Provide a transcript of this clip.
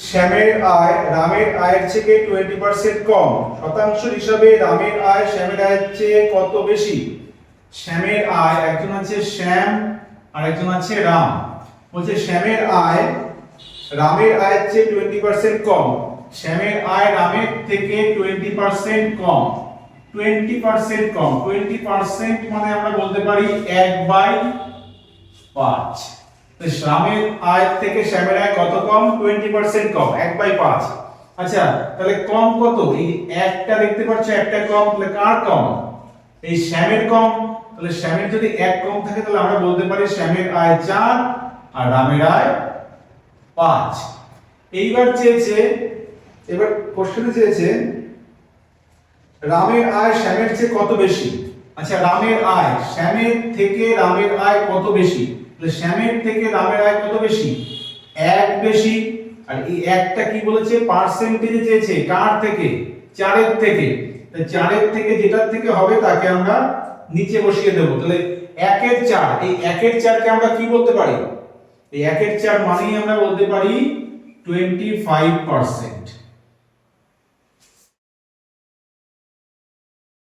শ্যামের আয় রামের আয়ের থেকে 20% কম। শতাংশ হিসাবে রামের আয় শ্যামের আয়ের চেয়ে কত বেশি? শ্যামের আয়, একজন আছে শ্যাম আর একজন আছে রাম। বলছে শ্যামের আয় রামের আয়ের চেয়ে 20% কম। শ্যামের আয় রামের থেকে 20% কম। 20% কম, 20% মানে আমরা বলতে পারি 1/5। রামের আয় থেকে শ্যামের আয় কত কম? 20% কম, 1/5। আচ্ছা, তাহলে কম কত? এই একটা দেখতে পাচ্ছ, একটা কম, তাহলে কার কম? এই শ্যামের কম। তাহলে শ্যামের যদি 1 কম থাকে তাহলে আমরা বলতে পারি শ্যামের আয় 4 আর রামের আয় 5। এইবার চেয়েছে, এবার কোশ্চেনে চেয়েছে রামের আয় শ্যামের চেয়ে কত বেশি। আচ্ছা, রামের আয় শ্যামের থেকে রামের আয় কত বেশি? তাহলে শ্যামের থেকে রামের আয় কত বেশি? 1 বেশি। আর এই একটা কি বলেছে? পার্সেন্টেজে চেয়েছে। কার থেকে? 4 এর থেকে। তাহলে 4 এর থেকে যেটার থেকে হবে তাকে আমরা নিচে বসিয়ে দেব। তাহলে 1 এর 4, এই 1 এর 4 কে আমরা কি বলতে পারি? এই 1 এর 4 মানেই আমরা বলতে পারি 25%।